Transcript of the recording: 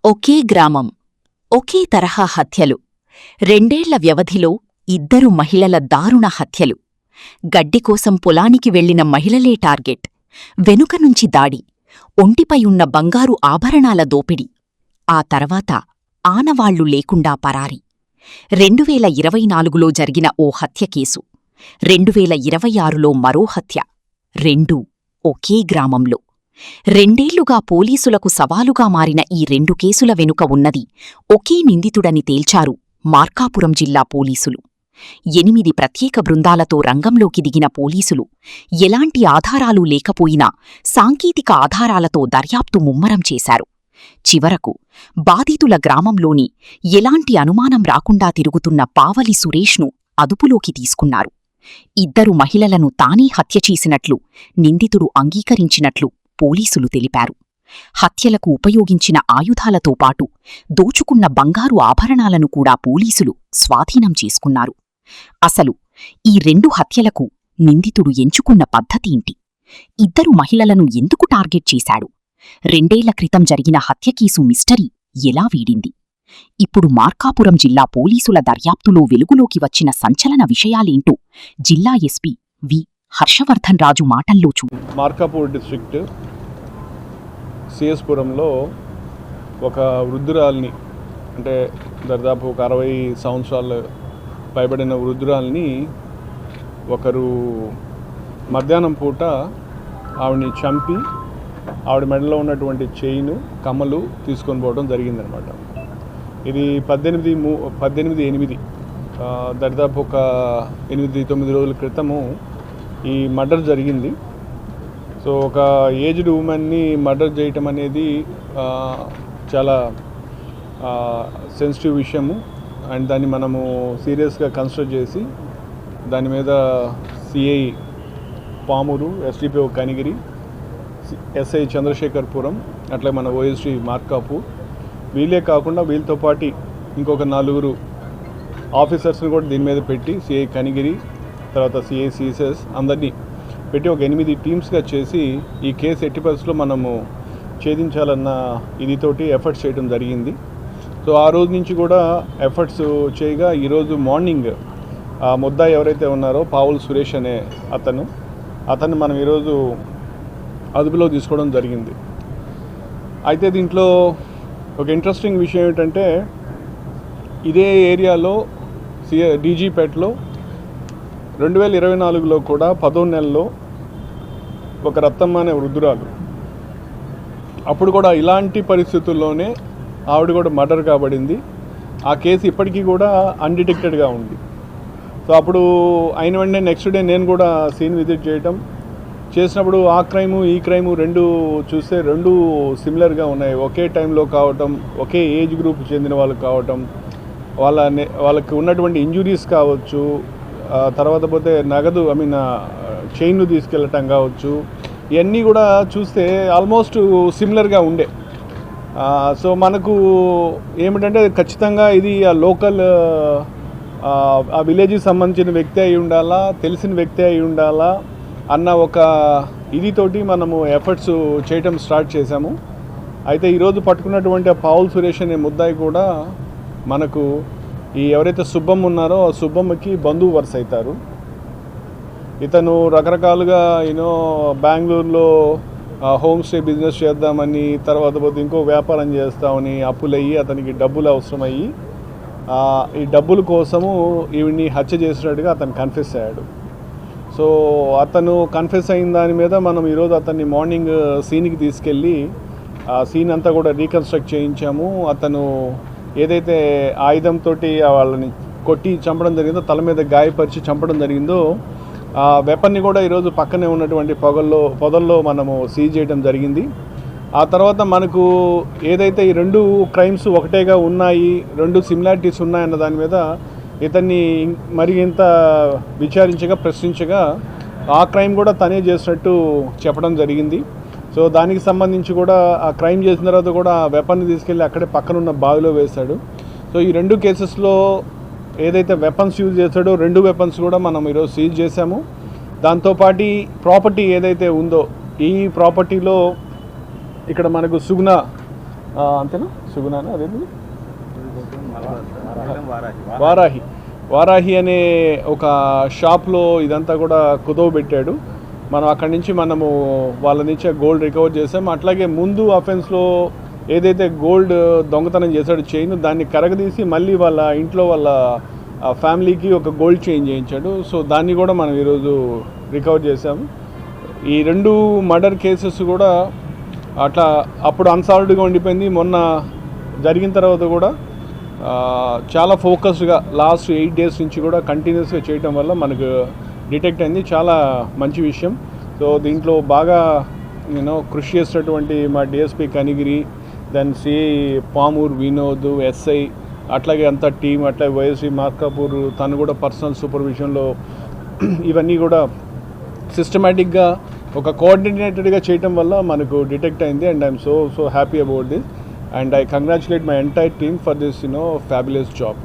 ఒకే గ్రామం, ఒకే తరహా హత్యలు. 2 ఏళ్ల వ్యవధిలో 2 మహిళల దారుణ హత్యలు. గడ్డికోసం పొలానికి వెళ్లిన మహిళలే టార్గెట్. వెనుకనుంచి దాడి. ఒంటిపై ఉన్న బంగారు ఆభరణాల దోపిడి. ఆ తర్వాత ఆనవాళ్లు లేకుండా పరారి. 2024లో జరిగిన ఓ హత్య కేసు. 2026లో మరో హత్య. 2 ఒకే గ్రామంలో. 2 ఏళ్లుగా పోలీసులకు సవాలుగా మారిన ఈ 2 కేసుల వెనుక ఉన్నది ఒకే నిందితుడని తేల్చారు మార్కాపురం జిల్లా పోలీసులు. 8 ప్రత్యేక బృందాలతో రంగంలోకి దిగిన పోలీసులు ఎలాంటి ఆధారాలు లేకపోయినా సాంకేతిక ఆధారాలతో దర్యాప్తు ముమ్మరం చేశారు. చివరకు బాధితుల గ్రామంలోని ఎలాంటి అనుమానం రాకుండా తిరుగుతున్న పావలి సురేష్ను అదుపులోకి తీసుకున్నారు. 2 మహిళలను తానే హత్య చేసినట్లు నిందితుడు అంగీకరించినట్లు పోలీసులు తెలిపారు. హత్యలకు ఉపయోగించిన ఆయుధాలతో పాటు దోచుకున్న బంగారు ఆభరణాలను కూడా పోలీసులు స్వాధీనం చేసుకున్నారు. అసలు ఈ 2 హత్యలకు నిందితుడు ఎంచుకున్న పద్ధతేంటి? 2 మహిళలను ఎందుకు టార్గెట్ చేశాడు? 2 ఏళ్ల క్రితం జరిగిన హత్యకేసు మిస్టరీ ఎలా వీడింది? ఇప్పుడు మార్కాపురం జిల్లా పోలీసుల దర్యాప్తులో వెలుగులోకి వచ్చిన సంచలన విషయాలేంటో జిల్లా ఎస్పీ వి హర్షవర్ధన్ రాజు మాటల్లో మార్కాపూర్ డిస్ట్రిక్ట్ సిఎస్పురంలో ఒక వృద్ధురాల్ని, అంటే దాదాపు ఒక 60 సంవత్సరాలు పైబడిన వృద్ధురాల్ని ఒకరు మధ్యాహ్నం పూట ఆవిడని చంపి ఆవిడ మెడలో ఉన్నటువంటి చైను, కమ్మలు తీసుకొని పోవడం జరిగిందనమాట. ఇది 18/8 దాదాపు ఒక 8-9 రోజుల క్రితము ఈ మర్డర్ జరిగింది. సో ఒక ఏజ్డ్ ఉమెన్ని మర్డర్ చేయటం అనేది చాలా సెన్సిటివ్ విషయము. అండ్ దాన్ని మనము సీరియస్గా కన్సిడర్ చేసి దాని మీద CI Pamuru, SDPO Kanigiri, SI Chandrasekharpuram, అట్లా మన ఓఎస్డి మార్కాపూర్, వీళ్ళే కాకుండా వీళ్ళతో పాటు ఇంకొక 4 ఆఫీసర్స్ని కూడా దీని మీద పెట్టి సిఐ కనిగిరి, తర్వాత సిఐ సిఎస్ఎస్ అందరినీ పెట్టి ఒక 8 టీమ్స్గా చేసి ఈ కేసు ఎట్టి పరిస్థితుల్లో మనము ఛేదించాలన్న ఇదితోటి ఎఫర్ట్స్ చేయడం జరిగింది. సో ఆ రోజు నుంచి కూడా ఎఫర్ట్స్ చేయగా ఈరోజు మార్నింగ్ ఆ ముద్దాయి ఎవరైతే ఉన్నారో పావుల్ సురేష్ అనే అతన్ని మనం ఈరోజు అదుపులో తీసుకోవడం జరిగింది. అయితే దీంట్లో ఒక ఇంట్రెస్టింగ్ విషయం ఏంటంటే, ఇదే ఏరియాలో డీజీపేటలో 2024లో కూడా 10వ నెలలో ఒక రత్తమ్మ అనే వృద్ధురాలు, అప్పుడు కూడా ఇలాంటి పరిస్థితుల్లోనే ఆవిడ కూడా మర్డర్ కాబడింది. ఆ కేసు ఇప్పటికీ కూడా అన్డిటెక్టెడ్గా ఉంది. సో అప్పుడు అయిన వెంటనే నెక్స్ట్ డే నేను కూడా సీన్ విజిట్ చేసినప్పుడు ఆ క్రైము ఈ క్రైము 2 చూస్తే 2 సిమిలర్గా ఉన్నాయి. ఒకే టైంలో కావటం, ఒకే ఏజ్ గ్రూప్ చెందిన వాళ్ళు కావటం, వాళ్ళకి ఉన్నటువంటి ఇంజురీస్ కావచ్చు, తర్వాత పోతే నగదు చైన్లు తీసుకెళ్ళటం కావచ్చు, ఇవన్నీ కూడా చూస్తే ఆల్మోస్ట్ సిమిలర్గా ఉండే. సో మనకు ఏమిటంటే ఖచ్చితంగా ఇది ఆ లోకల్ ఆ విలేజ్కి సంబంధించిన వ్యక్తి అయి ఉండాలా, తెలిసిన వ్యక్తి అయి ఉండాలా అన్న ఒక ఇదితోటి మనము ఎఫర్ట్స్ చేయటం స్టార్ట్ చేశాము. అయితే ఈరోజు పట్టుకున్నటువంటి ఆ పావుల్ సురేష్ అనే ముద్దాయి కూడా మనకు ఈ ఎవరైతే సుబ్బమ్మ ఉన్నారో ఆ సుబ్బమ్మకి బంధువు వరుస అవుతారు. ఇతను రకరకాలుగా బెంగళూరులో హోమ్ స్టే బిజినెస్ చేద్దామని, తర్వాత పోతే ఇంకో వ్యాపారం చేస్తామని అప్పులయ్యి అతనికి డబ్బులు అవసరమయ్యి ఈ డబ్బుల కోసము ఈవిడ్ని హత్య చేసినట్టుగా అతను కన్ఫెస్ అయ్యాడు. సో అతను కన్ఫెస్ అయిన దాని మీద మనం ఈరోజు అతన్ని మార్నింగ్ సీన్కి తీసుకెళ్ళి ఆ సీన్ అంతా కూడా రీకన్స్ట్రక్ట్ చేయించాము. అతను ఏదైతే ఆయుధంతో వాళ్ళని కొట్టి చంపడం జరిగిందో, తల మీద గాయపరిచి చంపడం జరిగిందో, ఆ వెపన్ని కూడా ఈరోజు పక్కనే ఉన్నటువంటి పొదల్లో మనము సీజ్ చేయడం జరిగింది. ఆ తర్వాత మనకు ఏదైతే ఈ 2 క్రైమ్స్ ఒకటేగా ఉన్నాయి, 2 సిమిలారిటీస్ ఉన్నాయన్న దాని మీద ఇతన్ని మరింత ప్రశ్నించగా ఆ క్రైమ్ కూడా తనే చేసినట్టు చెప్పడం జరిగింది. సో దానికి సంబంధించి కూడా ఆ క్రైమ్ చేసిన తర్వాత కూడా ఆ వెపన్ని తీసుకెళ్ళి అక్కడే పక్కనున్న బావిలో వేశాడు. సో ఈ 2 కేసెస్లో ఏదైతే వెపన్స్ యూజ్ చేశాడో 2 వెపన్స్ కూడా మనం ఈరోజు సీజ్ చేశాము. దాంతోపాటు ప్రాపర్టీ ఏదైతే ఉందో ఈ ప్రాపర్టీలో ఇక్కడ మనకు సుగుణ అంతేనా సుగుణానా అదేంటి వారాహి అనే ఒక షాప్లో ఇదంతా కూడా కుదవ పెట్టాడు. మనం అక్కడి నుంచి వాళ్ళ నుంచి గోల్డ్ రికవర్ చేసాం. అట్లాగే ముందు అఫెన్స్లో ఏదైతే గోల్డ్ దొంగతనం చేశాడు చైన్, దాన్ని కరగదీసి మళ్ళీ వాళ్ళ ఇంట్లో వాళ్ళ ఫ్యామిలీకి ఒక గోల్డ్ చైన్ చేయించాడు. సో దాన్ని కూడా మనం ఈరోజు రికవర్ చేసాము. ఈ 2 మర్డర్ కేసెస్ కూడా అట్లా అప్పుడు అన్సాల్వ్డ్గా ఉండిపోయింది. మొన్న జరిగిన తర్వాత కూడా చాలా ఫోకస్డ్గా లాస్ట్ 8 days నుంచి కూడా కంటిన్యూస్గా చేయటం వల్ల మనకు డిటెక్ట్ అయింది. చాలా మంచి విషయం. సో దీంట్లో బాగా కృషి చేసినటువంటి మా DSP Kanigiri, then CI Pamur Vinod, SI, అట్లాగే అంతా టీం, అట్లాగే వైఎస్వి మార్కాపూర్ తను కూడా పర్సనల్ సూపర్విజన్లో ఇవన్నీ కూడా సిస్టమేటిక్గా ఒక కోఆర్డినేటెడ్గా చేయటం వల్ల మనకు డిటెక్ట్ అయింది. And I'm so happy about this, and I congratulate my entire team for this fabulous job.